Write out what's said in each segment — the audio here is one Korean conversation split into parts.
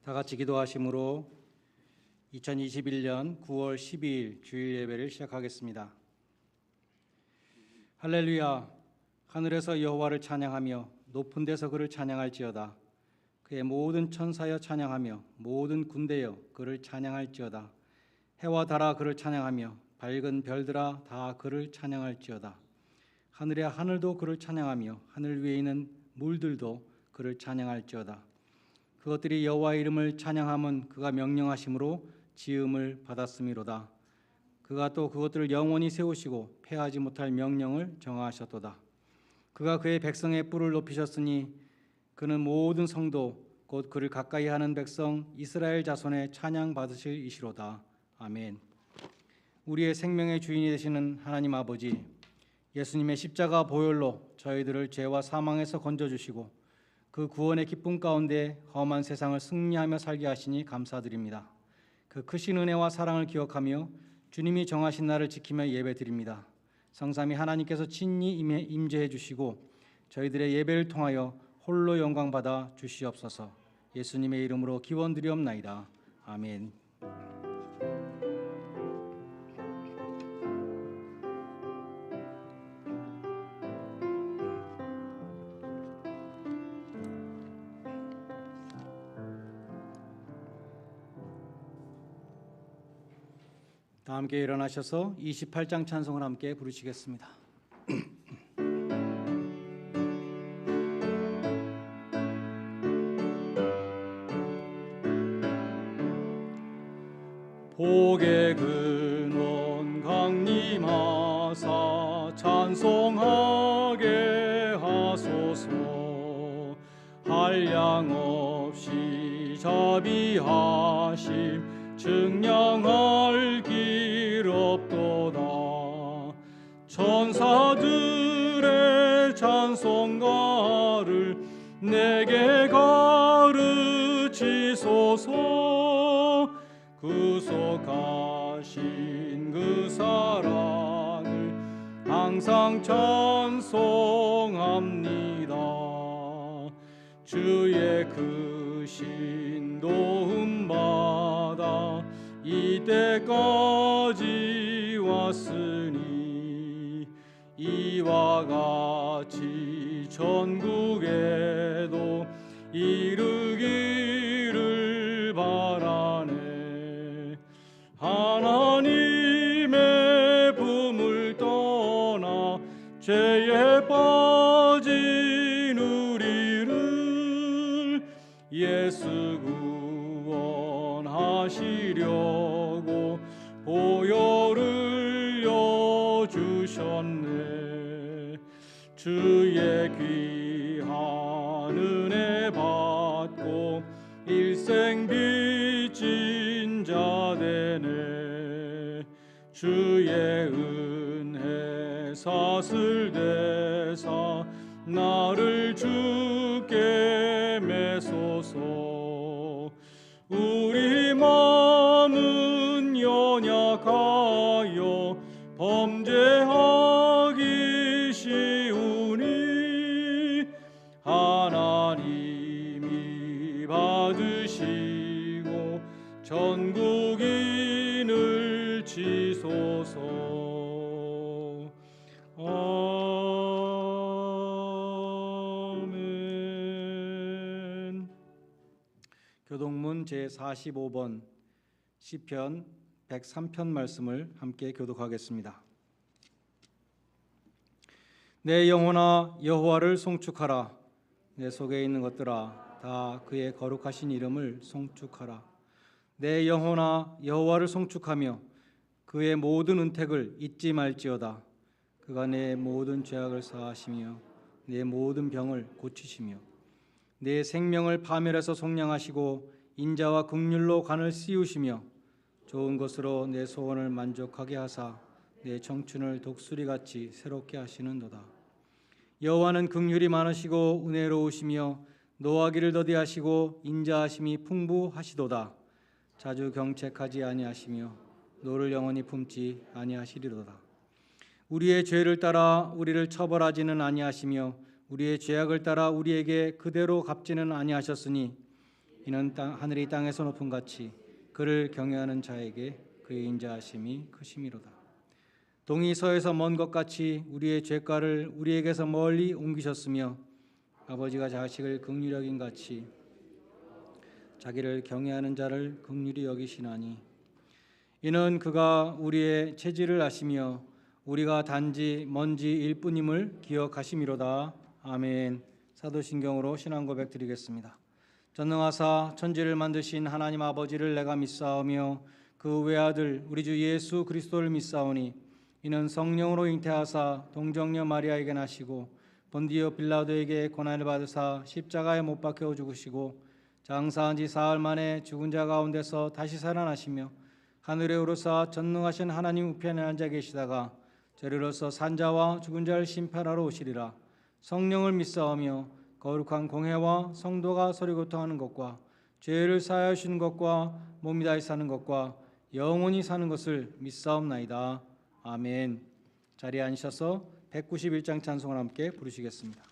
다 같이 기도하심으로 2021년 9월 12일 주일 예배를 시작하겠습니다. 할렐루야. 하늘에서 여호와를 찬양하며 높은 데서 그를 찬양할지어다. 그의 모든 천사여 찬양하며 모든 군대여 그를 찬양할지어다. 해와 달아 그를 찬양하며 밝은 별들아 다 그를 찬양할지어다. 하늘의 하늘도 그를 찬양하며 하늘 위에 있는 물들도 그를 찬양할지어다. 그것들이 여호와의 이름을 찬양함은 그가 명령하심으로 지음을 받았음이로다. 그가 또 그것들을 영원히 세우시고 패하지 못할 명령을 정하셨도다. 그가 그의 백성의 뿔을 높이셨으니 그는 모든 성도 곧 그를 가까이 하는 백성 이스라엘 자손의 찬양 받으실 이시로다. 아멘. 우리의 생명의 주인이 되시는 하나님 아버지, 예수님의 십자가 보혈로 저희들을 죄와 사망에서 건져주시고 그 구원의 기쁨 가운데 험한 세상을 승리하며 살게 하시니 감사드립니다. 그 크신 은혜와 사랑을 기억하며 주님이 정하신 날을 지키며 예배드립니다. 성삼위 하나님께서 친히 임재해 주시고 저희들의 예배를 통하여 홀로 영광 받아 주시옵소서. 예수님의 이름으로 기원드리옵나이다. 아멘. 다 함께 일어나셔서 28장 찬송을 함께 부르시겠습니다. 복의 근원 강림하사 찬송하게 하소서. 한량없이 자비하심 증량할 길 없도다. 천사들의 찬송가를 내게 가르치소서. 구속하신 그 사랑을 항상 찬송합니다. 주의 크신 도움 받아 이때까지 왔으니 이와 같이 전국에도 이르기를 바라네. 하나님의 품을 떠나 죄에 빠진 우리를 예수 구원하시려고 보혈을 여주셨네. 주의 귀한 은혜 받고 일생 빚진 자 되네. 주의 은혜 사슬대사 나를 주께 메소서. 우리 마음은 연약하여 범죄하기 쉬우니 하나님이 받으시고 전국인을 치소서. 아멘. 교독문 제45번 시편 103편 말씀을 함께 교독하겠습니다. 내 영혼아 여호와를 송축하라. 내 속에 있는 것들아 다 그의 거룩하신 이름을 송축하라. 내 영혼아 여호와를 송축하며 그의 모든 은택을 잊지 말지어다. 그가 내 모든 죄악을 사하시며 내 모든 병을 고치시며 내 생명을 파멸해서 속량하시고 인자와 긍휼로 간을 씌우시며 좋은 것으로 내 소원을 만족하게 하사 내 청춘을 독수리같이 새롭게 하시는도다. 여호와는 긍휼이 많으시고 은혜로우시며 노하기를 더디하시고 인자하심이 풍부하시도다. 자주 경책하지 아니하시며 노를 영원히 품지 아니하시리로다. 우리의 죄를 따라 우리를 처벌하지는 아니하시며 우리의 죄악을 따라 우리에게 그대로 갚지는 아니하셨으니 이는 하늘이 땅에서 높은 같이 그를 경외하는 자에게 그의 인자하심이 크심이로다. 동이 서에서 먼 것 같이 우리의 죄가를 우리에게서 멀리 옮기셨으며 아버지가 자식을 긍휼히 여긴 같이 자기를 경외하는 자를 긍휼히 여기시나니 이는 그가 우리의 체질을 아시며 우리가 단지 먼지일 뿐임을 기억하심이로다. 아멘. 사도신경으로 신앙 고백 드리겠습니다. 전능하사 천지를 만드신 하나님 아버지를 내가 믿사오며 그 외아들 우리 주 예수 그리스도를 믿사오니 이는 성령으로 잉태하사 동정녀 마리아에게 나시고 본디오 빌라도에게 고난을 받으사 십자가에 못 박혀 죽으시고 장사한 지 사흘 만에 죽은 자 가운데서 다시 살아나시며 하늘에 오르사 전능하신 하나님 우편에 앉아 계시다가 저리로서 산자와 죽은 자를 심판하러 오시리라. 성령을 믿사오며 거룩한 공회와 성도가 서로 교통하는 것과 죄를 사하여 주시는 것과 몸이 다시 사는 것과 영원히 사는 것을 믿사옵나이다. 아멘. 자리에 앉으셔서 191장 찬송을 함께 부르시겠습니다.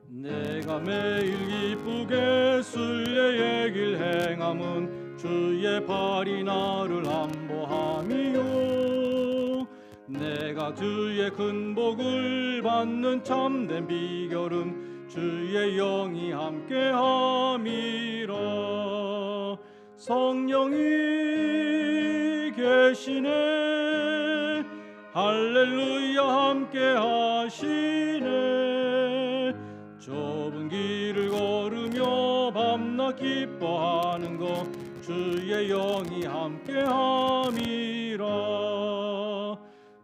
내가 매일 기쁘게 순례의 길 행함은 주의 발이 나를 안보함이요 내가 주의 큰 복을 받는 참된 비결은 주의 영이 함께함이라 성령이 계시네 할렐루야 함께하시네 좁은 길을 걸으며 밤낮 기뻐하는 것 주의 영이 함께함이라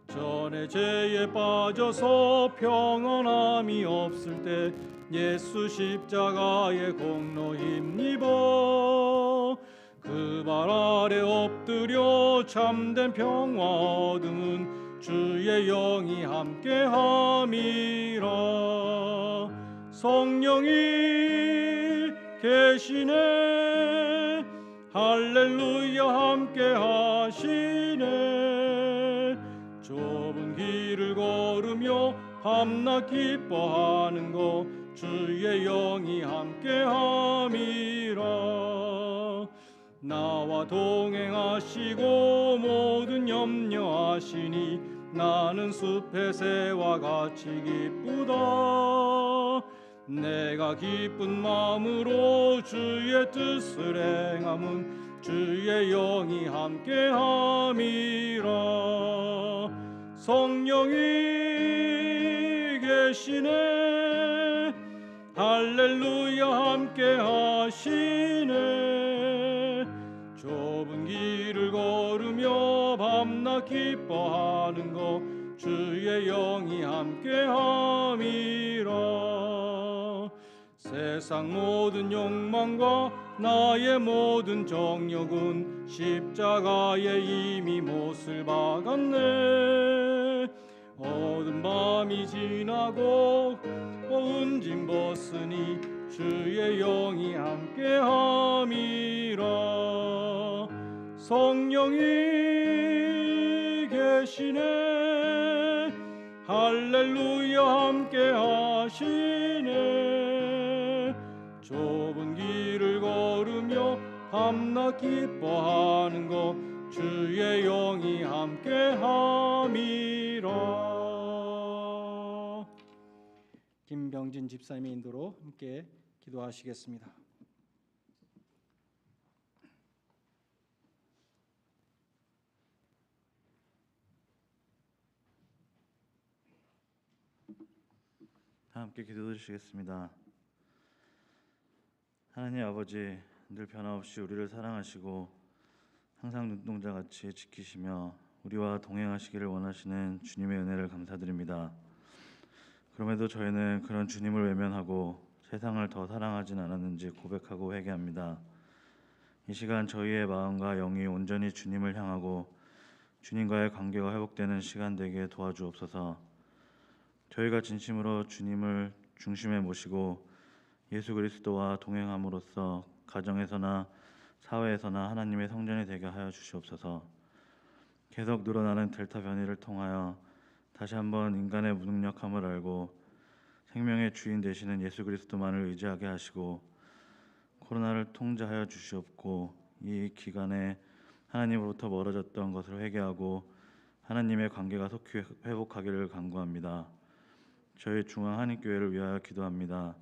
전에 죄에 빠져서 평안함이 없을 때 예수 십자가의 공로 힘입어 그 발 아래 엎드려 참된 평화 얻음은 주의 영이 함께함이라 성령이 계시네 할렐루야 함께하시네 좁은 길을 걸으며 밤낮 기뻐하는 것 주의 영이 함께함이라 나와 동행하시고 모든 염려하시니 나는 숲의 새와 같이 기쁘다 내가 기쁜 마음으로 주의 뜻을 행함은 주의 영이 함께함이라 성령이 계시네 할렐루야 함께하시네 좁은 길을 걸으며 밤낮 기뻐하는 것 주의 영이 함께함이라 세상 모든 욕망과 나의 모든 정욕은 십자가에 이미 못을 박았네 어두운 밤이 지나고 어두운 짐 벗으니 주의 영이 함께함이라 성령이 계시네 할렐루야 함께하시네 좁은 길을 걸으며 밤낮 기뻐하는 것 주의 영이 함께함이라 김병진 집사님의 인도로 함께 기도하시겠습니다. 다 함께 기도드리시겠습니다. 하나님 아버지, 늘 변함없이 우리를 사랑하시고 항상 눈동자같이 지키시며 우리와 동행하시기를 원하시는 주님의 은혜를 감사드립니다. 그럼에도 저희는 그런 주님을 외면하고 세상을 더 사랑하진 않았는지 고백하고 회개합니다. 이 시간 저희의 마음과 영이 온전히 주님을 향하고 주님과의 관계가 회복되는 시간 되게 도와주옵소서. 저희가 진심으로 주님을 중심에 모시고 예수 그리스도와 동행함으로써 가정에서나 사회에서나 하나님의 성전이 되게 하여 주시옵소서. 계속 늘어나는 델타 변이를 통하여 다시 한번 인간의 무능력함을 알고 생명의 주인 되시는 예수 그리스도만을 의지하게 하시고 코로나를 통제하여 주시옵고 이 기간에 하나님으로부터 멀어졌던 것을 회개하고 하나님의 관계가 속히 회복하기를 간구합니다. 저희 중앙 한인교회를 위하여 기도합니다.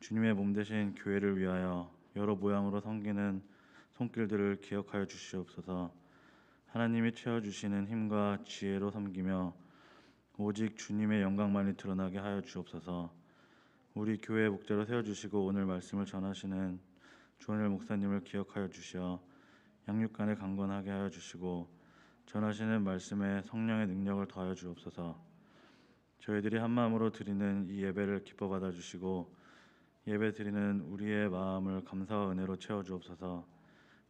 주님의 몸 되신 교회를 위하여 여러 모양으로 섬기는 손길들을 기억하여 주시옵소서. 하나님이 채워주시는 힘과 지혜로 섬기며 오직 주님의 영광만이 드러나게 하여 주옵소서. 우리 교회 목자로 세워주시고 오늘 말씀을 전하시는 조은열 목사님을 기억하여 주시어 양육간에 강건하게 하여 주시고 전하시는 말씀에 성령의 능력을 더하여 주옵소서. 저희들이 한 마음으로 드리는 이 예배를 기뻐 받아 주시고 예배 드리는 우리의 마음을 감사와 은혜로 채워 주옵소서.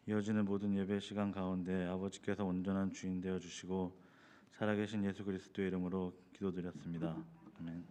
이어지는 모든 예배 시간 가운데 아버지께서 온전한 주인 되어 주시고 살아계신 예수 그리스도의 이름으로 기도드렸습니다. 아멘.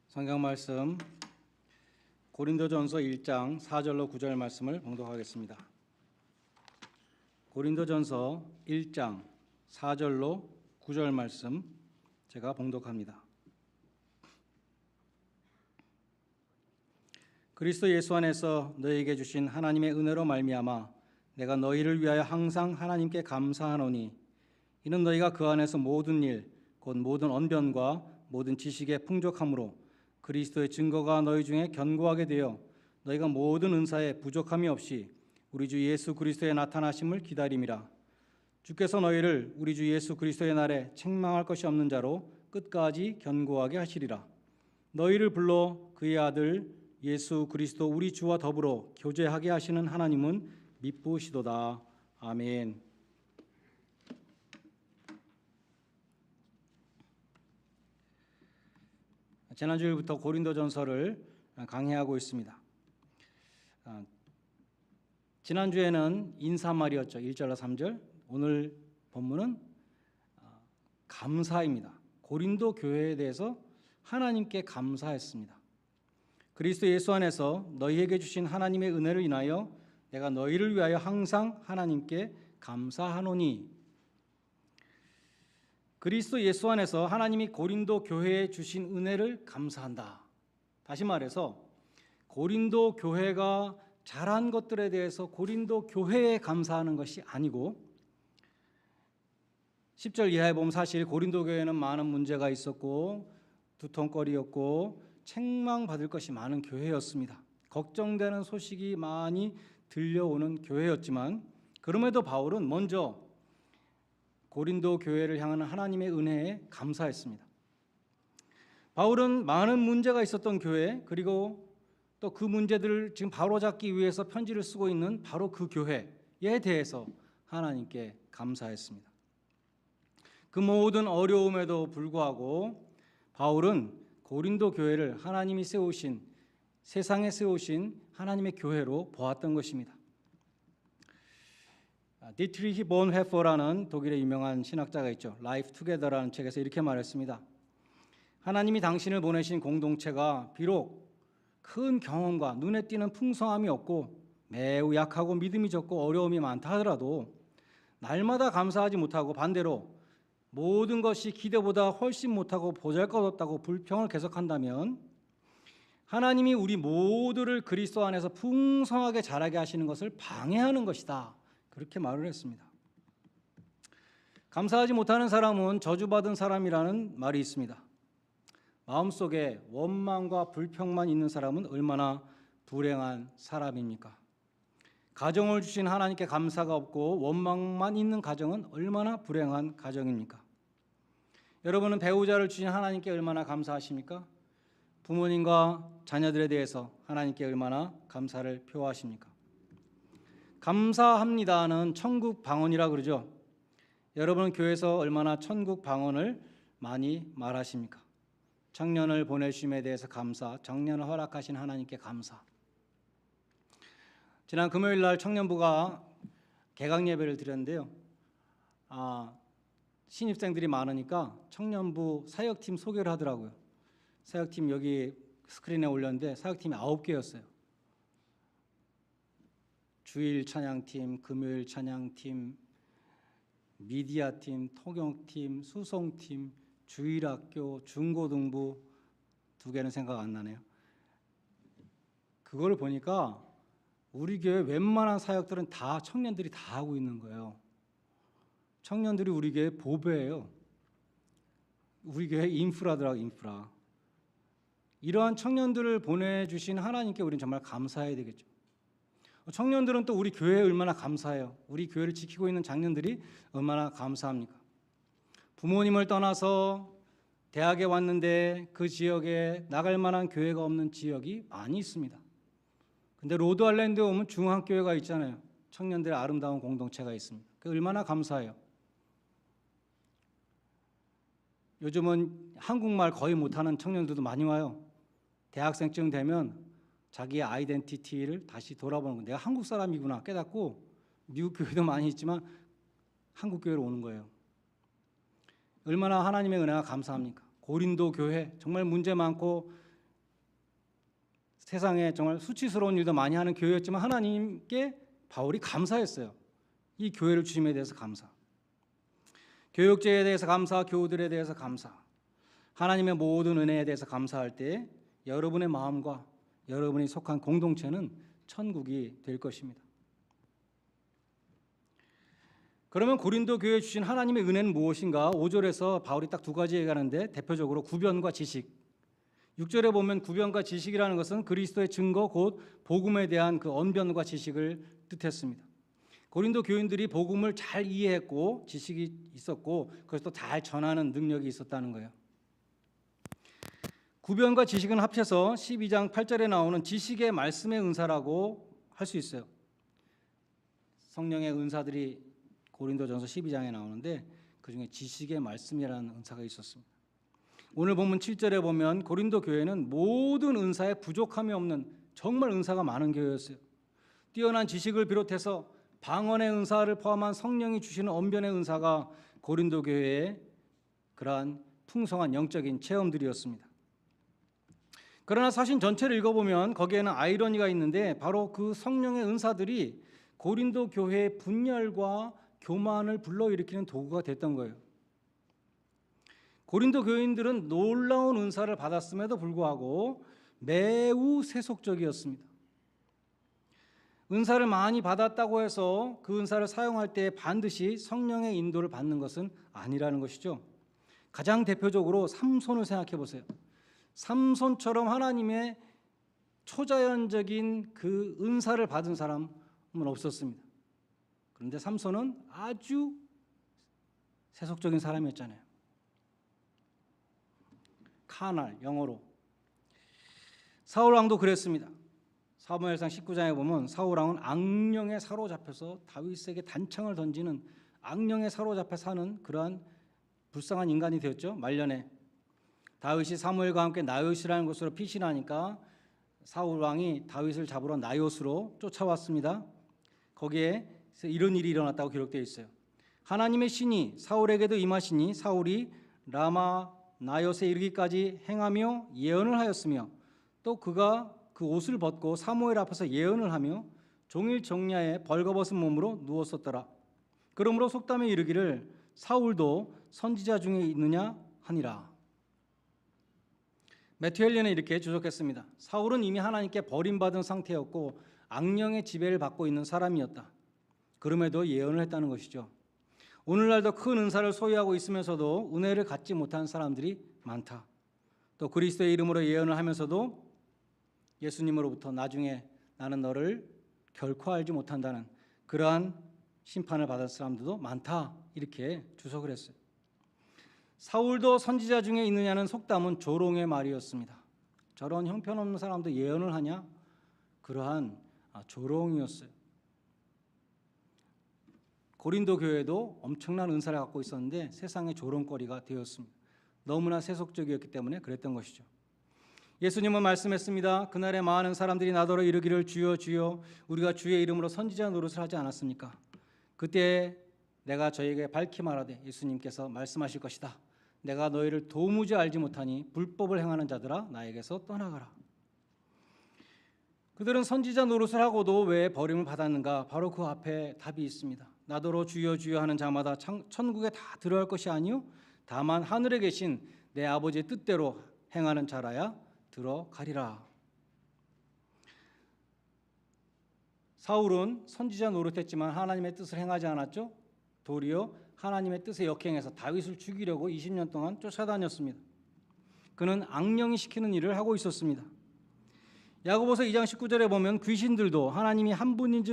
성경 말씀 고린도전서 1장 4절로 9절 말씀을 봉독하겠습니다. 고린도전서 1장 4절로 9절 말씀 제가 봉독합니다. 그리스도 예수 안에서 너희에게 주신 하나님의 은혜로 말미암아 내가 너희를 위하여 항상 하나님께 감사하노니 이는 너희가 그 안에서 모든 일 곧 모든 언변과 모든 지식에 풍족함으로 그리스도의 증거가 너희 중에 견고하게 되어 너희가 모든 은사에 부족함이 없이 우리 주 예수 그리스도의 나타나심을 기다림이라. 주께서 너희를 우리 주 예수 그리스도의 날에 책망할 것이 없는 자로 끝까지 견고하게 하시리라. 너희를 불러 그의 아들 예수 그리스도 우리 주와 더불어 교제하게 하시는 하나님은 미쁘시도다. 아멘. 지난주일부터 고린도전서를 강해하고 있습니다. 지난주에는 인사말이었죠. 1절과 3절. 오늘 본문은 감사입니다. 고린도 교회에 대해서 하나님께 감사했습니다. 그리스도 예수 안에서 너희에게 주신 하나님의 은혜를 인하여 내가 너희를 위하여 항상 하나님께 감사하노니. 그리스도 예수 안에서 하나님이 고린도 교회에 주신 은혜를 감사한다. 다시 말해서 고린도 교회가 잘한 것들에 대해서 고린도 교회에 감사하는 것이 아니고 10절 이하에 보면 사실 고린도 교회는 많은 문제가 있었고 두통거리였고 책망받을 것이 많은 교회였습니다. 걱정되는 소식이 많이 들려오는 교회였지만 그럼에도 바울은 먼저 고린도 교회를 향하는 하나님의 은혜에 감사했습니다. 바울은 많은 문제가 있었던 교회 그리고 또 그 문제들을 지금 바로잡기 위해서 편지를 쓰고 있는 바로 그 교회에 대해서 하나님께 감사했습니다. 그 모든 어려움에도 불구하고 바울은 고린도 교회를 하나님이 세우신 세상에 세우신 하나님의 교회로 보았던 것입니다. 디트리히 본헤퍼라는 독일의 유명한 신학자가 있죠. 라이프 투게더라는 책에서 이렇게 말했습니다. 하나님이 당신을 보내신 공동체가 비록 큰 경험과 눈에 띄는 풍성함이 없고 매우 약하고 믿음이 적고 어려움이 많다 하더라도 날마다 감사하지 못하고 반대로 모든 것이 기대보다 훨씬 못하고 보잘것없다고 불평을 계속한다면 하나님이 우리 모두를 그리스도 안에서 풍성하게 자라게 하시는 것을 방해하는 것이다. 그렇게 말을 했습니다. 감사하지 못하는 사람은 저주받은 사람이라는 말이 있습니다. 마음속에 원망과 불평만 있는 사람은 얼마나 불행한 사람입니까? 가정을 주신 하나님께 감사가 없고 원망만 있는 가정은 얼마나 불행한 가정입니까? 여러분은 배우자를 주신 하나님께 얼마나 감사하십니까? 부모님과 자녀들에 대해서 하나님께 얼마나 감사를 표하십니까? 감사합니다는 천국 방언이라 그러죠. 여러분 교회에서 얼마나 천국 방언을 많이 말하십니까? 청년을 보내주심에 대해서 감사, 청년을 허락하신 하나님께 감사. 지난 금요일 날 청년부가 개강 예배를 드렸는데요. 신입생들이 많으니까 청년부 사역팀 소개를 하더라고요. 사역팀 여기 스크린에 올렸는데 사역팀이 9개였어요. 주일 찬양팀, 금요일 찬양팀, 미디어팀, 통역팀, 수송팀, 주일학교, 중고등부 2개는 생각 안 나네요. 그걸 보니까 우리 교회 웬만한 사역들은 다 청년들이 다 하고 있는 거예요. 청년들이 우리 교회 보배예요. 우리 교회 인프라더라고, 인프라. 이러한 청년들을 보내주신 하나님께 우리는 정말 감사해야 되겠죠. 청년들은 또 우리 교회에 얼마나 감사해요. 우리 교회를 지키고 있는 장년들이 얼마나 감사합니까? 부모님을 떠나서 대학에 왔는데 그 지역에 나갈 만한 교회가 없는 지역이 많이 있습니다. 근데 로드 아일랜드에 오면 중앙교회가 있잖아요. 청년들의 아름다운 공동체가 있습니다. 그 얼마나 감사해요. 요즘은 한국말 거의 못하는 청년들도 많이 와요. 대학생쯤 되면 자기의 아이덴티티를 다시 돌아보는 거예요. 내가 한국 사람이구나 깨닫고 미국 교회도 많이 있지만 한국 교회로 오는 거예요. 얼마나 하나님의 은혜가 감사합니까? 고린도 교회 정말 문제 많고 세상에 정말 수치스러운 일도 많이 하는 교회였지만 하나님께 바울이 감사했어요. 이 교회를 주심에 대해서 감사. 교육제에 대해서 감사, 교우들에 대해서 감사. 하나님의 모든 은혜에 대해서 감사할 때 여러분의 마음과 여러분이 속한 공동체는 천국이 될 것입니다. 그러면 고린도 교회에 주신 하나님의 은혜는 무엇인가? 5절에서 바울이 딱 2가지 얘기하는데 대표적으로 구변과 지식. 6절에 보면 구변과 지식이라는 것은 그리스도의 증거 곧 복음에 대한 그 언변과 지식을 뜻했습니다. 고린도 교인들이 복음을 잘 이해했고 지식이 있었고 그것을 또 잘 전하는 능력이 있었다는 거예요. 구변과 지식은 합쳐서 12장 8절에 나오는 지식의 말씀의 은사라고 할 수 있어요. 성령의 은사들이 고린도전서 12장에 나오는데 그중에 지식의 말씀이라는 은사가 있었습니다. 오늘 본문 7절에 보면 고린도 교회는 모든 은사에 부족함이 없는 정말 은사가 많은 교회였어요. 뛰어난 지식을 비롯해서 방언의 은사를 포함한 성령이 주시는 언변의 은사가 고린도 교회의 그러한 풍성한 영적인 체험들이었습니다. 그러나 사실 전체를 읽어보면 거기에는 아이러니가 있는데 바로 그 성령의 은사들이 고린도 교회의 분열과 교만을 불러일으키는 도구가 됐던 거예요. 고린도 교인들은 놀라운 은사를 받았음에도 불구하고 매우 세속적이었습니다. 은사를 많이 받았다고 해서 그 은사를 사용할 때 반드시 성령의 인도를 받는 것은 아니라는 것이죠. 가장 대표적으로 삼손을 생각해 보세요. 삼손처럼 하나님의 초자연적인 그 은사를 받은 사람은 없었습니다. 그런데 삼손은 아주 세속적인 사람이었잖아요. 카날, 영어로. 사울 왕도 그랬습니다. 사무엘상 19장에 보면 사울 왕은 악령에 사로잡혀서 다윗에게 단창을 던지는 악령에 사로잡혀 사는 그러한 불쌍한 인간이 되었죠. 말년에 다윗이 사무엘과 함께 나요시라는 곳으로 피신하니까 사울 왕이 다윗을 잡으러 나요스로 쫓아왔습니다. 거기에 이런 일이 일어났다고 기록되어 있어요. 하나님의 신이 사울에게도 임하시니 사울이 라마 나요스에 이르기까지 행하며 예언을 하였으며 또 그가 그 옷을 벗고 사무엘 앞에서 예언을 하며 종일 정야에 벌거벗은 몸으로 누웠었더라. 그러므로 속담에 이르기를 사울도 선지자 중에 있느냐 하니라. 매튜 헬리는 이렇게 주석했습니다. 사울은 이미 하나님께 버림받은 상태였고 악령의 지배를 받고 있는 사람이었다. 그럼에도 예언을 했다는 것이죠. 오늘날도 큰 은사를 소유하고 있으면서도 은혜를 갖지 못한 사람들이 많다. 또 그리스도의 이름으로 예언을 하면서도 예수님으로부터 나중에 나는 너를 결코 알지 못한다는 그러한 심판을 받을 사람들도 많다. 이렇게 주석을 했어요. 사울도 선지자 중에 있느냐는 속담은 조롱의 말이었습니다. 저런 형편없는 사람도 예언을 하냐? 그러한 조롱이었어요. 고린도 교회도 엄청난 은사를 갖고 있었는데 세상의 조롱거리가 되었습니다. 너무나 세속적이었기 때문에 그랬던 것이죠. 예수님은 말씀했습니다. 그날에 많은 사람들이 나더러 이르기를 주여 주여 우리가 주의 이름으로 선지자 노릇을 하지 않았습니까? 그때 내가 저에게 밝히 말하되 예수님께서 말씀하실 것이다. 내가 너희를 도무지 알지 못하니 불법을 행하는 자들아 나에게서 떠나가라. 그들은 선지자 노릇을 하고도 왜 버림을 받았는가? 바로 그 앞에 답이 있습니다. 나더러 주여 주여 하는 자마다 천국에 다 들어갈 것이 아니요 다만 하늘에 계신 내 아버지의 뜻대로 행하는 자라야 들어가리라. 사울은 선지자 노릇했지만 하나님의 뜻을 행하지 않았죠. 도리어 하나님의 뜻에 역행해서 다윗을 죽이려고 20년 동안 쫓아다녔습니다. 그는 악령이 시키는 일을 하고 있었습니다. 야고보서 2장 19절에 보면 귀신들도 하나님이 한 분인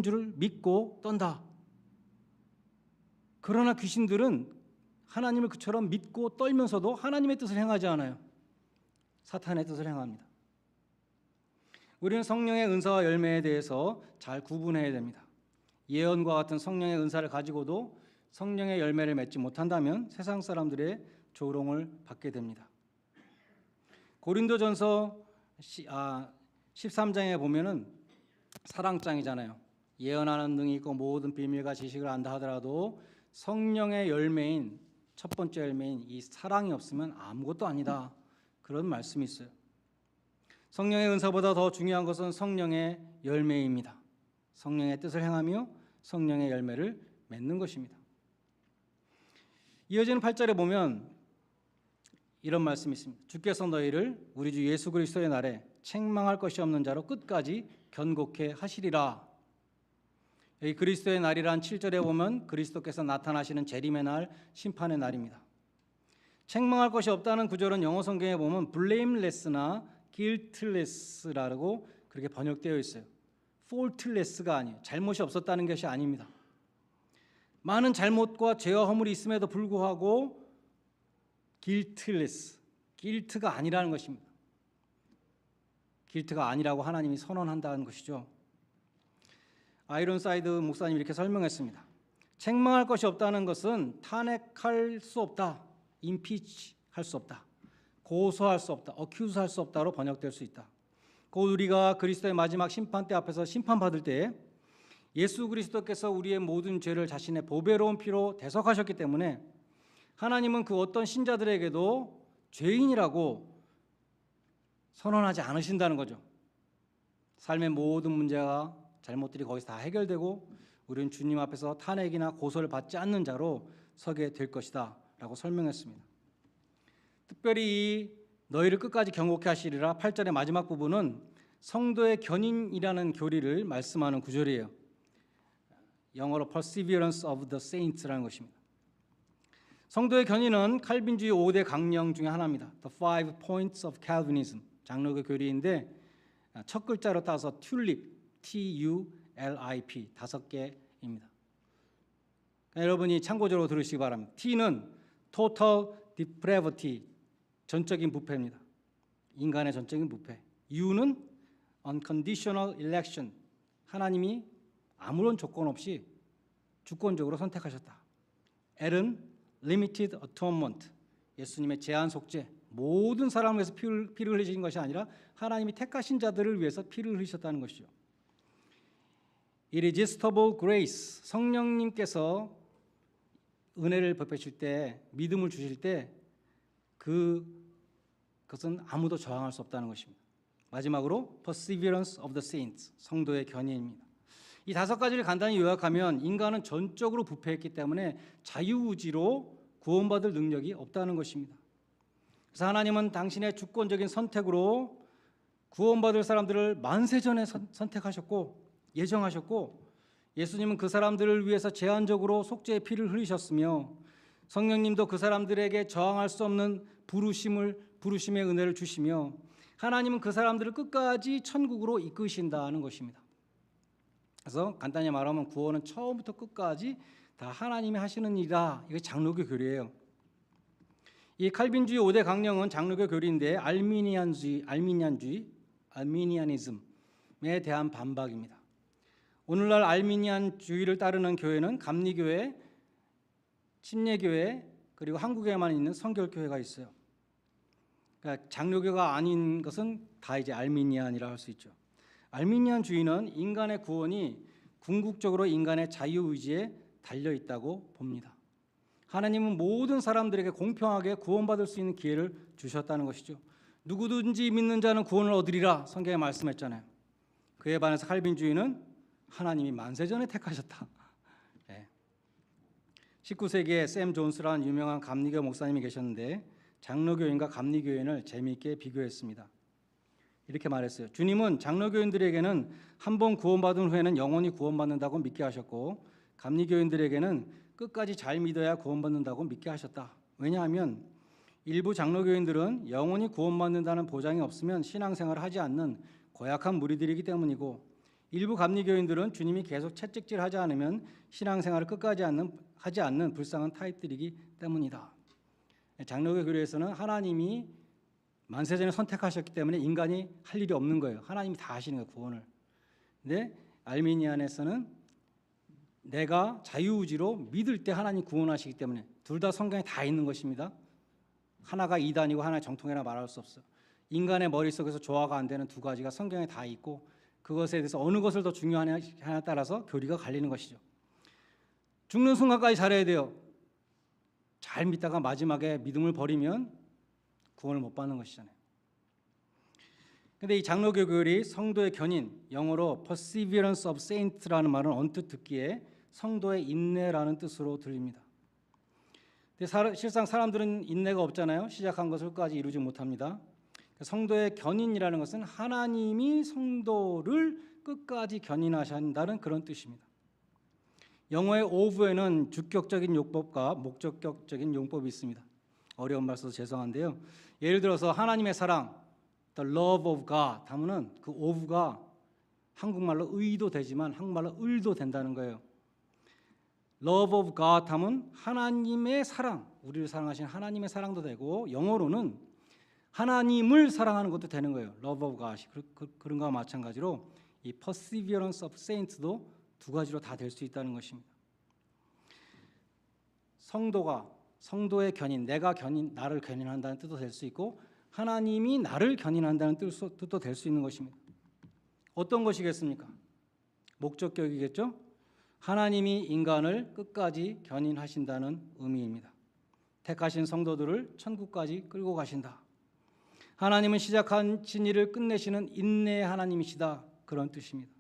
줄을 믿고 떤다. 그러나 귀신들은 하나님을 그처럼 믿고 떨면서도 하나님의 뜻을 행하지 않아요. 사탄의 뜻을 행합니다. 우리는 성령의 은사와 열매에 대해서 잘 구분해야 됩니다. 예언과 같은 성령의 은사를 가지고도 성령의 열매를 맺지 못한다면 세상 사람들의 조롱을 받게 됩니다. 고린도전서 13장에 보면은 사랑장이잖아요. 예언하는 능이 있고 모든 비밀과 지식을 안다 하더라도 성령의 열매인 첫 번째 열매인 이 사랑이 없으면 아무것도 아니다. 그런 말씀이 있어요. 성령의 은사보다 더 중요한 것은 성령의 열매입니다. 성령의 뜻을 행하며 성령의 열매를 맺는 것입니다. 이어지는 8절에 보면 이런 말씀이 있습니다. 주께서 너희를 우리 주 예수 그리스도의 날에 책망할 것이 없는 자로 끝까지 견고케 하시리라. 여기 그리스도의 날이란 7절에 보면 그리스도께서 나타나시는 재림의 날, 심판의 날입니다. 책망할 것이 없다는 구절은 영어 성경에 보면 blameless나 guiltless라고 그렇게 번역되어 있어요. faultless가 아니에요. 잘못이 없었다는 것이 아닙니다. 많은 잘못과 죄와 허물이 있음에도 불구하고 guiltless, guilt가 아니라는 것입니다. guilt가 아니라고 하나님이 선언한다는 것이죠. 아이론사이드 목사님이 이렇게 설명했습니다. 책망할 것이 없다는 것은 탄핵할 수 없다, impeach 할 수 없다, 고소할 수 없다, accuse 할 수 없다로 번역될 수 있다. 곧 우리가 그리스도의 마지막 심판대 앞에서 심판받을 때 예수 그리스도께서 우리의 모든 죄를 자신의 보배로운 피로 대속하셨기 때문에 하나님은 그 어떤 신자들에게도 죄인이라고 선언하지 않으신다는 거죠. 삶의 모든 문제와 잘못들이 거기서 다 해결되고 우리는 주님 앞에서 탄핵이나 고소를 받지 않는 자로 서게 될 것이다 라고 설명했습니다. 특별히 이 너희를 끝까지 경고케 하시리라 8절의 마지막 부분은 성도의 견인이라는 교리를 말씀하는 구절이에요. 영어로 perseverance of the saints라는 것입니다. 성도의 견인은 칼빈주의 5대 강령 중에 하나입니다. The Five Points of Calvinism 장로교 교리인데 첫 글자로 따서 튤립, T-U-L-I-P 5개입니다. 여러분이 참고적으로 들으시기 바랍니다. T는 Total Depravity, 전적인 부패입니다. 인간의 전적인 부패. U는 Unconditional Election, 하나님이 아무런 조건 없이 주권적으로 선택하셨다. L은 Limited Atonement, 예수님의 제한 속죄, 모든 사람을 위해서 피를 흘리신 것이 아니라 하나님이 택하신 자들을 위해서 피를 흘리셨다는 것이죠. Irresistible Grace, 성령님께서 은혜를 베푸실 때, 믿음을 주실 때 그것은 아무도 저항할 수 없다는 것입니다. 마지막으로 Perseverance of the Saints, 성도의 견인입니다. 이 5가지를 간단히 요약하면 인간은 전적으로 부패했기 때문에 자유의지로 구원받을 능력이 없다는 것입니다. 그래서 하나님은 당신의 주권적인 선택으로 구원받을 사람들을 만세전에 선택하셨고 예정하셨고 예수님은 그 사람들을 위해서 제한적으로 속죄의 피를 흘리셨으며 성령님도 그 사람들에게 저항할 수 없는 부르심의 은혜를 주시며 하나님은 그 사람들을 끝까지 천국으로 이끄신다는 것입니다. 그래서 간단히 말하면 구원은 처음부터 끝까지 다 하나님이 하시는 일이다. 이게 장로교 교리예요. 이 칼빈주의 5대 강령은 장로교 교리인데 알미니아니즘에 대한 반박입니다. 오늘날 알미니안주의를 따르는 교회는 감리교회, 침례교회, 그리고 한국에만 있는 성결교회가 있어요. 그러니까 장로교가 아닌 것은 다 이제 알미니안이라 할 수 있죠. 알미니안주의는 인간의 구원이 궁극적으로 인간의 자유의지에 달려 있다고 봅니다. 하나님은 모든 사람들에게 공평하게 구원받을 수 있는 기회를 주셨다는 것이죠. 누구든지 믿는 자는 구원을 얻으리라 성경에 말씀했잖아요. 그에 반해서 칼빈주의는 하나님이 만세전에 택하셨다. 19세기에 샘 존스라는 유명한 감리교 목사님이 계셨는데 장로교인과 감리교인을 재미있게 비교했습니다. 이렇게 말했어요. 주님은 장로교인들에게는 한 번 구원받은 후에는 영원히 구원받는다고 믿게 하셨고 감리교인들에게는 끝까지 잘 믿어야 구원받는다고 믿게 하셨다. 왜냐하면 일부 장로교인들은 영원히 구원받는다는 보장이 없으면 신앙생활을 하지 않는 고약한 무리들이기 때문이고 일부 감리교인들은 주님이 계속 채찍질하지 않으면 신앙생활을 끝까지 하지 않는 불쌍한 타입들이기 때문이다. 장로교 교리에서는 하나님이 만세전에 선택하셨기 때문에 인간이 할 일이 없는 거예요. 하나님이 다 하시는 거예요, 구원을. 근데 알미니안에서는 내가 자유의지로 믿을 때 하나님 구원하시기 때문에 둘 다 성경에 다 있는 것입니다. 하나가 이단이고 하나의 정통이라 말할 수 없어요. 인간의 머릿속에서 조화가 안 되는 두 가지가 성경에 다 있고 그것에 대해서 어느 것을 더 중요하냐에 따라서 교리가 갈리는 것이죠. 죽는 순간까지 잘해야 돼요. 잘 믿다가 마지막에 믿음을 버리면 구원을 못 받는 것이잖아요. 근데 이 장로교 교리 성도의 견인, 영어로 perseverance of saints라는 말은 언뜻 듣기에 성도의 인내라는 뜻으로 들립니다. 근데 실상 사람들은 인내가 없잖아요. 시작한 것을 끝까지 이루지 못합니다. 성도의 견인이라는 것은 하나님이 성도를 끝까지 견인하신다는 그런 뜻입니다. 영어의 of에는 주격적인 용법과 목적격적인 용법이 있습니다. 어려운 말 써서 죄송한데요. 예를 들어서 하나님의 사랑, the love of God 하면은 그 of가 한국말로 의도 되지만 한국말로 을도 된다는 거예요. love of God 하면 하나님의 사랑, 우리를 사랑하신 하나님의 사랑도 되고 영어로는 하나님을 사랑하는 것도 되는 거예요. love of God. 그런 거와 마찬가지로 이 perseverance of saints도 두 가지로 다 될 수 있다는 것입니다. 성도의 견인, 나를 견인한다는 뜻도 될 수 있고 하나님이 나를 견인한다는 뜻도 될 수 있는 것입니다. 어떤 것이겠습니까? 목적격이겠죠? 하나님이 인간을 끝까지 견인하신다는 의미입니다. 택하신 성도들을 천국까지 끌고 가신다. 하나님은 시작하신 일을 끝내시는 인내의 하나님이시다. 그런 뜻입니다.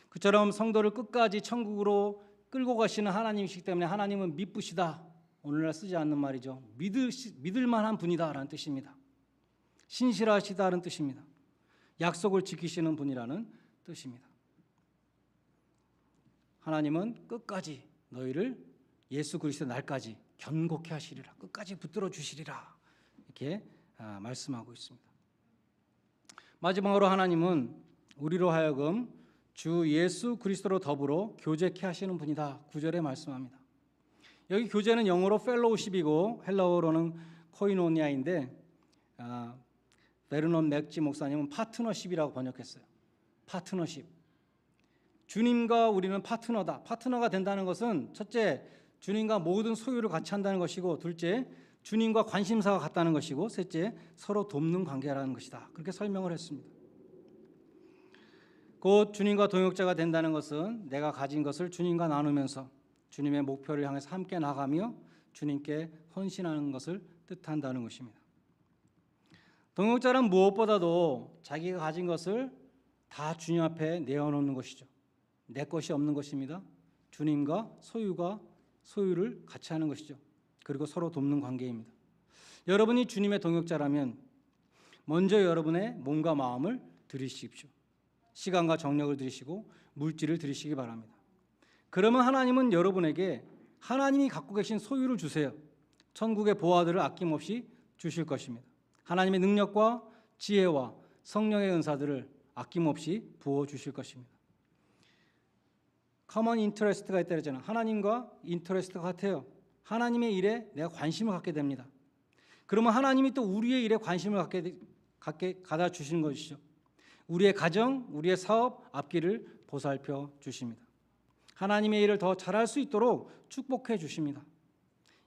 그처럼 성도를 끝까지 천국으로 끌고 가시는 하나님이시기 때문에 하나님은 미쁘시다. 오늘날 쓰지 않는 말이죠. 믿을 만한 분이다라는 뜻입니다. 신실하시다는 뜻입니다. 약속을 지키시는 분이라는 뜻입니다. 하나님은 끝까지 너희를 예수 그리스도의 날까지 견고케 하시리라. 끝까지 붙들어 주시리라. 이렇게 말씀하고 있습니다. 마지막으로 하나님은 우리로 하여금 주 예수 그리스도로 더불어 교제케 하시는 분이다. 9절에 말씀합니다. 여기 교제는 영어로 펠로우십이고 헬라어로는 코이노니아인데 베르넌 맥지 목사님은 파트너십이라고 번역했어요. 파트너십. 주님과 우리는 파트너다. 파트너가 된다는 것은 첫째, 주님과 모든 소유를 같이 한다는 것이고 둘째, 주님과 관심사가 같다는 것이고 셋째, 서로 돕는 관계라는 것이다. 그렇게 설명을 했습니다. 곧 주님과 동역자가 된다는 것은 내가 가진 것을 주님과 나누면서 주님의 목표를 향해서 함께 나가며 주님께 헌신하는 것을 뜻한다는 것입니다. 동역자는 무엇보다도 자기가 가진 것을 다 주님 앞에 내어놓는 것이죠. 내 것이 없는 것입니다. 주님과 소유를 같이 하는 것이죠. 그리고 서로 돕는 관계입니다. 여러분이 주님의 동역자라면 먼저 여러분의 몸과 마음을 들이십시오. 시간과 정력을 들이시고 물질을 들이시기 바랍니다. 그러면 하나님은 여러분에게 하나님이 갖고 계신 소유를 주세요. 천국의 보화들을 아낌없이 주실 것입니다. 하나님의 능력과 지혜와 성령의 은사들을 아낌없이 부어주실 것입니다. 커먼 인터레스트가 있다 그러잖아요. 하나님과 인터레스트가 같아요. 하나님의 일에 내가 관심을 갖게 됩니다. 그러면 하나님이 또 우리의 일에 관심을 갖게 가다 주시는 것이죠. 우리의 가정, 우리의 사업 앞길을 보살펴 주십니다. 하나님의 일을 더 잘할 수 있도록 축복해 주십니다.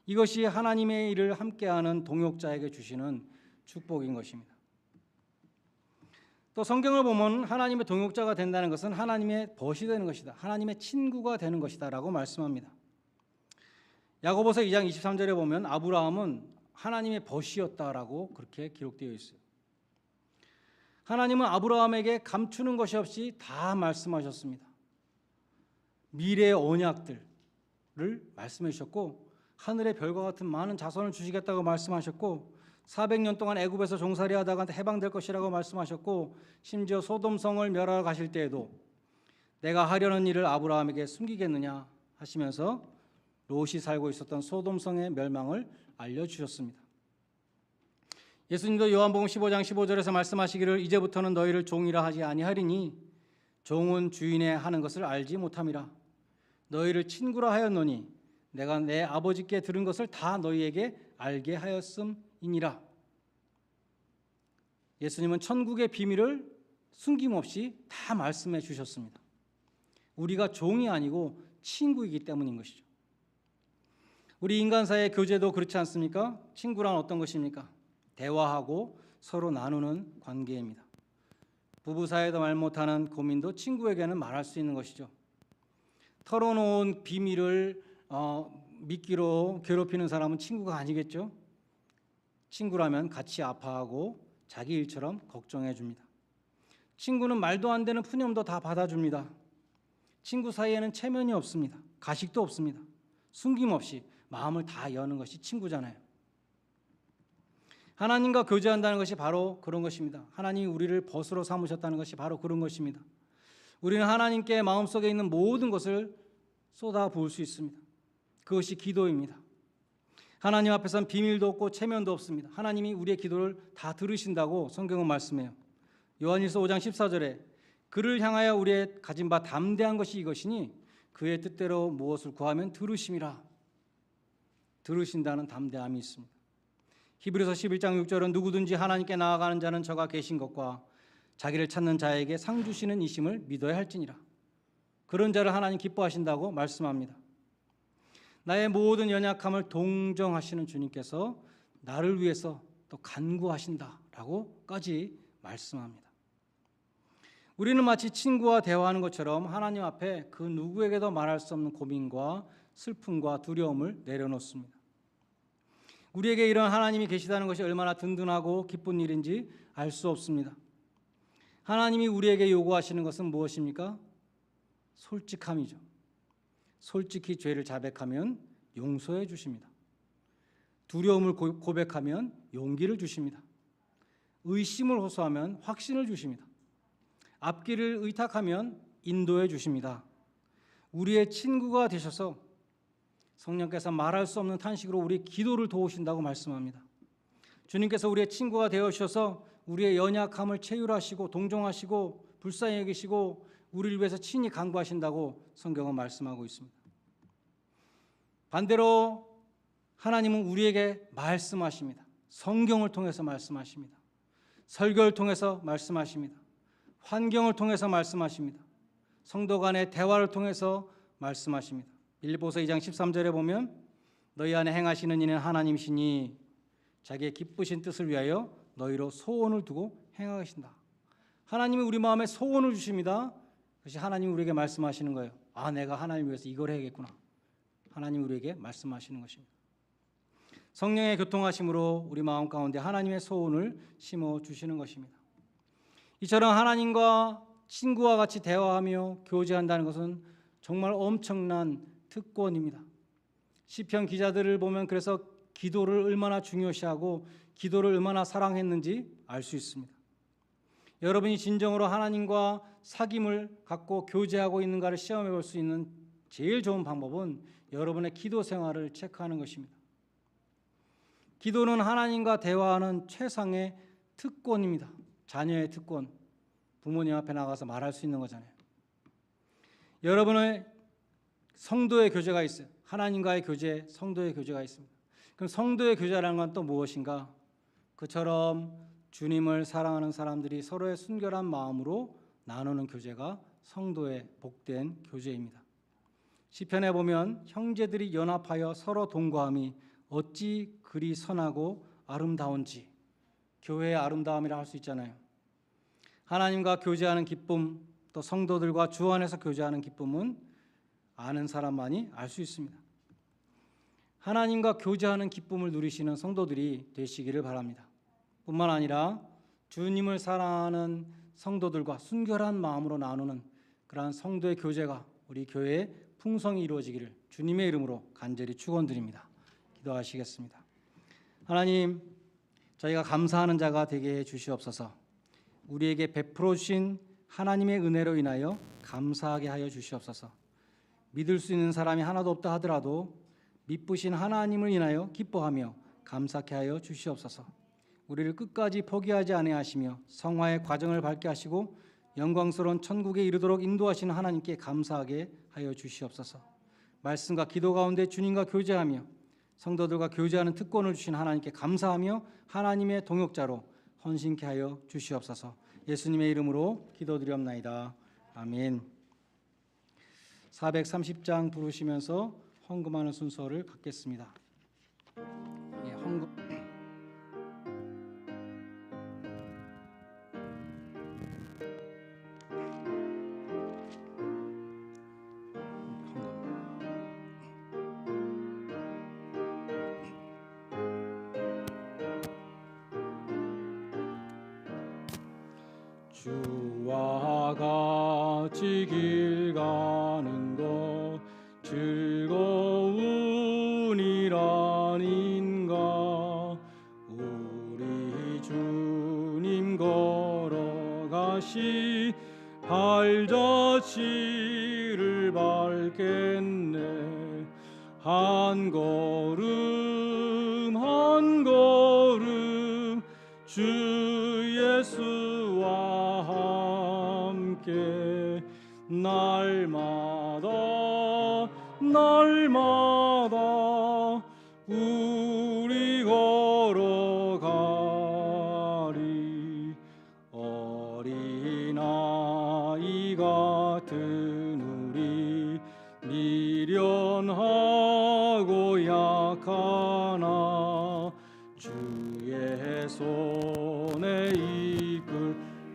이것이 하나님의 일을 함께하는 동역자에게 주시는 축복인 것입니다. 또 성경을 보면 하나님의 동역자가 된다는 것은 하나님의 벗이 되는 것이다. 하나님의 친구가 되는 것이다 라고 말씀합니다. 야고보서 2장 23절에 보면 아브라함은 하나님의 벗이었다라고 그렇게 기록되어 있어요. 하나님은 아브라함에게 감추는 것이 없이 다 말씀하셨습니다. 미래의 언약들을 말씀해 주셨고 하늘의 별과 같은 많은 자손을 주시겠다고 말씀하셨고 400년 동안 애굽에서 종살이 하다가 해방될 것이라고 말씀하셨고 심지어 소돔성을 멸하러 가실 때에도 내가 하려는 일을 아브라함에게 숨기겠느냐 하시면서 롯이 살고 있었던 소돔성의 멸망을 알려주셨습니다. 예수님도 요한복음 15장 15절에서 말씀하시기를 이제부터는 너희를 종이라 하지 아니하리니 종은 주인의 하는 것을 알지 못함이라. 너희를 친구라 하였노니 내가 내 아버지께 들은 것을 다 너희에게 알게 하였음이니라. 예수님은 천국의 비밀을 숨김없이 다 말씀해 주셨습니다. 우리가 종이 아니고 친구이기 때문인 것이죠. 우리 인간 사이의 교제도 그렇지 않습니까? 친구란 어떤 것입니까? 대화하고 서로 나누는 관계입니다. 부부 사이에도 말 못하는 고민도 친구에게는 말할 수 있는 것이죠. 털어놓은 비밀을 미끼로 괴롭히는 사람은 친구가 아니겠죠. 친구라면 같이 아파하고 자기 일처럼 걱정해 줍니다. 친구는 말도 안 되는 푸념도 다 받아줍니다. 친구 사이에는 체면이 없습니다. 가식도 없습니다. 숨김없이 마음을 다 여는 것이 친구잖아요. 하나님과 교제한다는 것이 바로 그런 것입니다. 하나님이 우리를 벗으로 삼으셨다는 것이 바로 그런 것입니다. 우리는 하나님께 마음속에 있는 모든 것을 쏟아부을 수 있습니다. 그것이 기도입니다. 하나님 앞에서는 비밀도 없고 체면도 없습니다. 하나님이 우리의 기도를 다 들으신다고 성경은 말씀해요. 요한일서 5장 14절에 그를 향하여 우리의 가진 바 담대한 것이 이것이니 그의 뜻대로 무엇을 구하면 들으심이라. 들으신다는 담대함이 있습니다. 히브리서 11장 6절은 누구든지 하나님께 나아가는 자는 저가 계신 것과 자기를 찾는 자에게 상 주시는 이심을 믿어야 할지니라. 그런 자를 하나님 기뻐하신다고 말씀합니다. 나의 모든 연약함을 동정하시는 주님께서 나를 위해서 또 간구하신다라고까지 말씀합니다. 우리는 마치 친구와 대화하는 것처럼 하나님 앞에 그 누구에게도 말할 수 없는 고민과 슬픔과 두려움을 내려놓습니다. 우리에게 이런 하나님이 계시다는 것이 얼마나 든든하고 기쁜 일인지 알 수 없습니다. 하나님이 우리에게 요구하시는 것은 무엇입니까? 솔직함이죠. 솔직히 죄를 자백하면 용서해 주십니다. 두려움을 고백하면 용기를 주십니다. 의심을 호소하면 확신을 주십니다. 앞길을 의탁하면 인도해 주십니다. 우리의 친구가 되셔서 성령께서 말할 수 없는 탄식으로 우리의 기도를 도우신다고 말씀합니다. 주님께서 우리의 친구가 되어주셔서 우리의 연약함을 체휼하시고 동정하시고 불쌍히 여기시고 우리를 위해서 친히 간구하신다고 성경은 말씀하고 있습니다. 반대로 하나님은 우리에게 말씀하십니다. 성경을 통해서 말씀하십니다. 설교를 통해서 말씀하십니다. 환경을 통해서 말씀하십니다. 성도 간의 대화를 통해서 말씀하십니다. 빌립보서 2장 13절에 보면 너희 안에 행하시는 이는 하나님이시니 자기의 기쁘신 뜻을 위하여 너희로 소원을 두고 행하신다. 하나님이 우리 마음에 소원을 주십니다. 그것이 하나님이 우리에게 말씀하시는 거예요. 아, 내가 하나님을 위해서 이걸 해야겠구나. 하나님이 우리에게 말씀하시는 것입니다. 성령의 교통하심으로 우리 마음 가운데 하나님의 소원을 심어주시는 것입니다. 이처럼 하나님과 친구와 같이 대화하며 교제한다는 것은 정말 엄청난 특권입니다. 시편 기자들을 보면 그래서 기도를 얼마나 중요시하고 기도를 얼마나 사랑했는지 알 수 있습니다. 여러분이 진정으로 하나님과 사귐을 갖고 교제하고 있는가를 시험해 볼 수 있는 제일 좋은 방법은 여러분의 기도 생활을 체크하는 것입니다. 기도는 하나님과 대화하는 최상의 특권입니다. 자녀의 특권. 부모님 앞에 나가서 말할 수 있는 거잖아요. 여러분의 성도의 교제가 있어요. 하나님과의 교제, 성도의 교제가 있습니다. 그럼 성도의 교제라는 건 또 무엇인가? 그처럼 주님을 사랑하는 사람들이 서로의 순결한 마음으로 나누는 교제가 성도의 복된 교제입니다. 시편에 보면 형제들이 연합하여 서로 동거함이 어찌 그리 선하고 아름다운지, 교회의 아름다움이라 할 수 있잖아요. 하나님과 교제하는 기쁨, 또 성도들과 주 안에서 교제하는 기쁨은 아는 사람만이 알 수 있습니다. 하나님과 교제하는 기쁨을 누리시는 성도들이 되시기를 바랍니다. 뿐만 아니라 주님을 사랑하는 성도들과 순결한 마음으로 나누는 그러한 성도의 교제가 우리 교회에 풍성히 이루어지기를 주님의 이름으로 간절히 축원드립니다. 기도하시겠습니다. 하나님, 저희가 감사하는 자가 되게 해 주시옵소서. 우리에게 베풀어 주신 하나님의 은혜로 인하여 감사하게 하여 주시옵소서. 믿을 수 있는 사람이 하나도 없다 하더라도 믿으신 하나님을 인하여 기뻐하며 감사케 하여 주시옵소서. 우리를 끝까지 포기하지 아니하시며 성화의 과정을 밟게 하시고 영광스러운 천국에 이르도록 인도하시는 하나님께 감사하게 하여 주시옵소서. 말씀과 기도 가운데 주님과 교제하며 성도들과 교제하는 특권을 주신 하나님께 감사하며 하나님의 동역자로 헌신케 하여 주시옵소서. 예수님의 이름으로 기도드리옵나이다. 아멘. 430장 부르시면서 헌금하는 순서를 갖겠습니다. 예, 헌금. 주와 같이 길 가는 것 즐거운이라닌가. 우리 주님 걸어가시 발자취를 밟겠네. 한 걸음 한 걸음 주 예수와 함께 날마다 날마다 우리 걸어가리. 어린아이 같은 우리 미련하고 약하나 주의 손에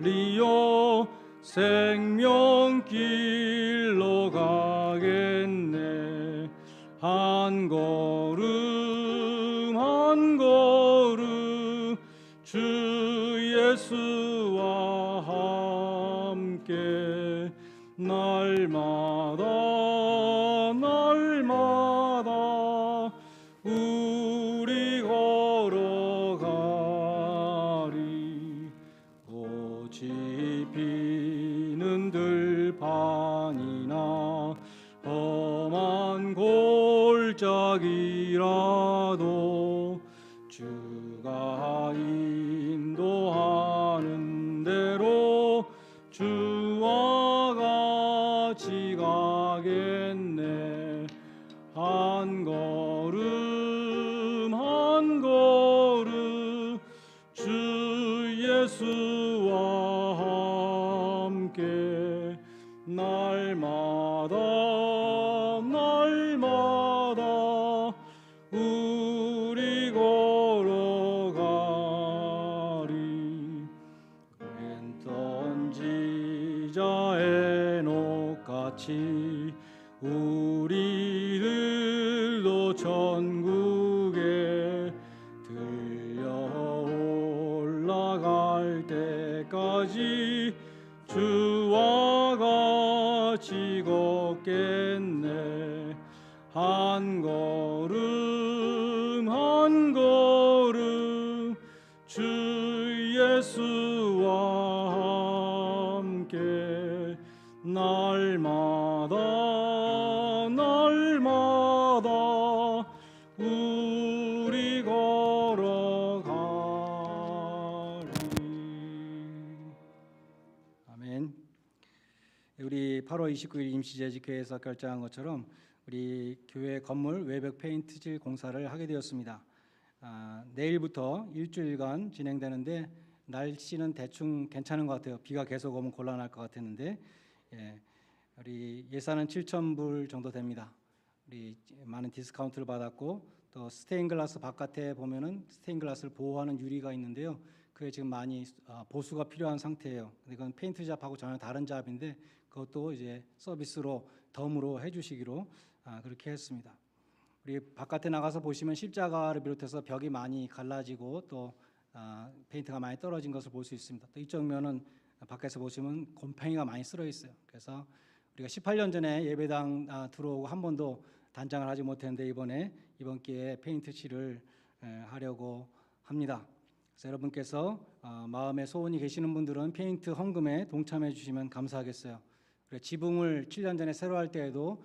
이끌리어 생명길로 가겠네. 한 걸음 한 걸음 주 예수와 함께 날마다 날마다 우리 걸어가리. 오직 비는 들판이나 험한 골짜기라도 주가 인도하는 대로 주와 같이 가겠네. 한 걸음 한 걸음 주 예수와 함께 날마다 날마다 우리 걸어가리. 왼 던지자 에녹같이 우리들도 천국에 들려 올라갈 때까지 주와 같이 걷겠네. 한 걸음 한 걸음 주 예수와 함께 날마다 날마다 우리 걸어가리. 아멘. 우리 8월 29일 임시재직회에서 결정한 것처럼 우리 교회 건물 외벽 페인트칠 공사를 하게 되었습니다. 내일부터 일주일간 진행되는데 날씨는 대충 괜찮은 것 같아요. 비가 계속 오면 곤란할 것 같았는데 우리 예산은 7,000불 정도 됩니다. 우리 많은 디스카운트를 받았고 또 스테인글라스 바깥에 보면은 스테인글라스를 보호하는 유리가 있는데요. 그게 지금 많이 보수가 필요한 상태예요. 이건 페인트 잡하고 전혀 다른 잡인데 그것도 이제 서비스로 덤으로 해주시기로 그렇게 했습니다. 우리 바깥에 나가서 보시면 십자가를 비롯해서 벽이 많이 갈라지고 또 페인트가 많이 떨어진 것을 볼 수 있습니다. 또 이쪽 면은 밖에서 보시면 곰팡이가 많이 쓸어 있어요. 그래서 우리가 18년 전에 예배당 들어오고 한 번도 단장을 하지 못했는데 이번 기회에 페인트 칠을 하려고 합니다. 그래서 여러분께서 마음에 소원이 계시는 분들은 페인트 헌금에 동참해 주시면 감사하겠어요. 그리고 지붕을 7년 전에 새로 할 때에도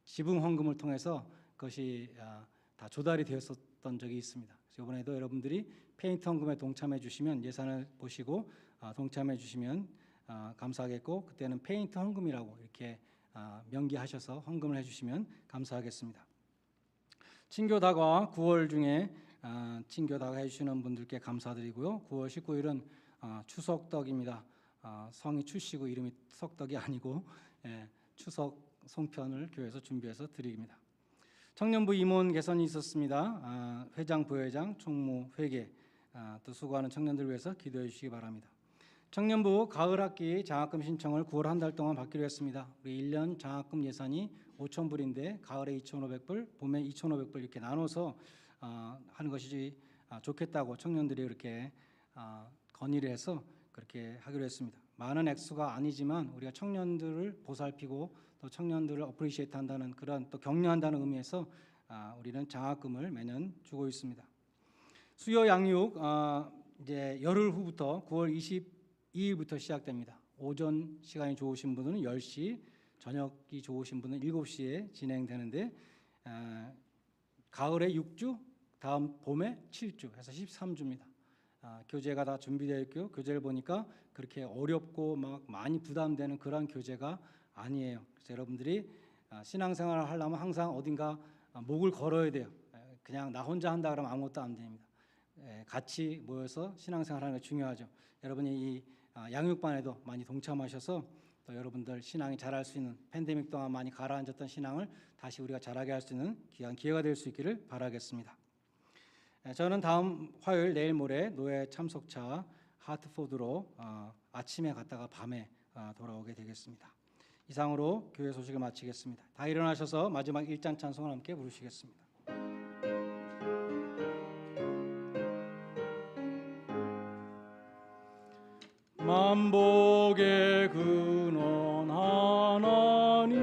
지붕 헌금을 통해서 그것이 다 조달이 되었었던 적이 있습니다. 그래서 이번에도 여러분들이 페인트 헌금에 동참해 주시면 예산을 보시고 동참해 주시면 감사하겠고 그때는 페인트 헌금이라고 이렇게 명기하셔서 헌금을 해주시면 감사하겠습니다. 친교다과 9월 중에 친교다과 해주시는 분들께 감사드리고요. 9월 19일은 추석덕입니다. 성이 추시고 이름이 석덕이 아니고 추석 송편을 교회에서 준비해서 드립니다. 청년부 임원 개선이 있었습니다. 회장, 부회장, 총무, 회계 또 수고하는 청년들을 위해서 기도해 주시기 바랍니다. 청년부 가을 학기 장학금 신청을 9월 한 달 동안 받기로 했습니다. 우리 1년 장학금 예산이 5,000불인데 가을에 2,500불, 봄에 2,500불 이렇게 나눠서 하는 것이 좋겠다고 청년들이 그렇게 건의를 해서 그렇게 하기로 했습니다. 많은 액수가 아니지만 우리가 청년들을 보살피고 또 청년들을 어프리시에이트 한다는 그런 또 격려한다는 의미에서 우리는 장학금을 매년 주고 있습니다. 수요 양육 이제 열흘 후부터 9월 22일부터 시작됩니다. 오전 시간이 좋으신 분은 10시, 저녁이 좋으신 분은 7시에 진행되는데 가을에 6주, 다음 봄에 7주 해서 13주입니다. 교재가 다 준비되어 있고요. 교재를 보니까 그렇게 어렵고 막 많이 부담되는 그런 교재가 아니에요. 그래서 여러분들이 신앙생활을 하려면 항상 어딘가 목을 걸어야 돼요. 그냥 나 혼자 한다 그러면 아무것도 안 됩니다. 같이 모여서 신앙생활하는 게 중요하죠. 여러분이 이 양육반에도 많이 동참하셔서 또 여러분들 신앙이 자랄 수 있는 팬데믹 동안 많이 가라앉았던 신앙을 다시 우리가 자라게 할 수 있는 귀한 기회가 될 수 있기를 바라겠습니다. 저는 다음 화요일 내일 모레 노예 참석차 하트포드로 아침에 갔다가 밤에 돌아오게 되겠습니다. 이상으로 교회 소식을 마치겠습니다. 다 일어나셔서 마지막 1장 찬송을 함께 부르시겠습니다. 만복의 근원 하나님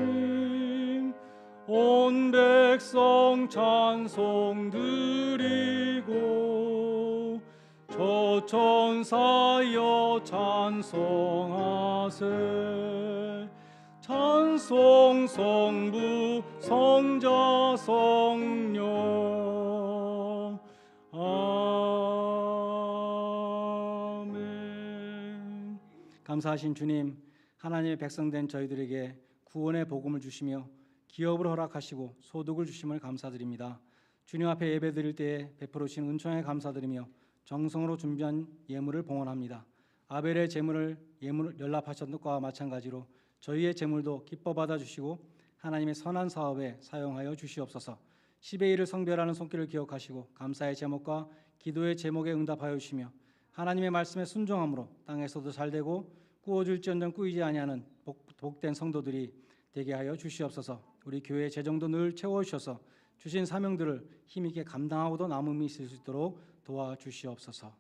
온 백성 찬송 드리고 저천사여 찬송하세 찬송 성부 성자 성령 아멘. 감사하신 주님, 하나님의 백성된 저희들에게 구원의 복음을 주시며 기업을 허락하시고 소득을 주심을 감사드립니다. 주님 앞에 예배드릴 때에 베풀어 주신 은총에 감사드리며 정성으로 준비한 예물을 봉헌합니다. 아벨의 예물을 연락하셨던 것과 마찬가지로 저희의 제물도 기뻐 받아주시고 하나님의 선한 사업에 사용하여 주시옵소서. 10의 1을 성별하는 손길을 기억하시고 감사의 제목과 기도의 제목에 응답하여 주시며 하나님의 말씀에 순종함으로 땅에서도 잘되고 꾸어줄지언정 꾸이지 아니하는 복된 성도들이 되게 하여 주시옵소서. 우리 교회의 재정도 늘 채워주셔서 주신 사명들을 힘있게 감당하고도 남음이 있을 수 있도록 도와주시옵소서.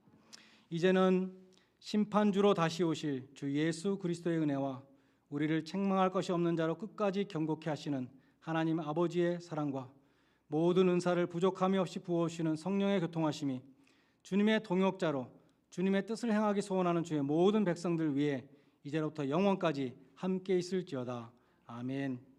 이제는 심판주로 다시 오실 주 예수 그리스도의 은혜와 우리를 책망할 것이 없는 자로 끝까지 경고케 하시는 하나님 아버지의 사랑과 모든 은사를 부족함이 없이 부어주시는 성령의 교통하심이 주님의 동역자로 주님의 뜻을 행하기 소원하는 주의 모든 백성들 위해 이제로부터 영원까지 함께 있을지어다. 아멘.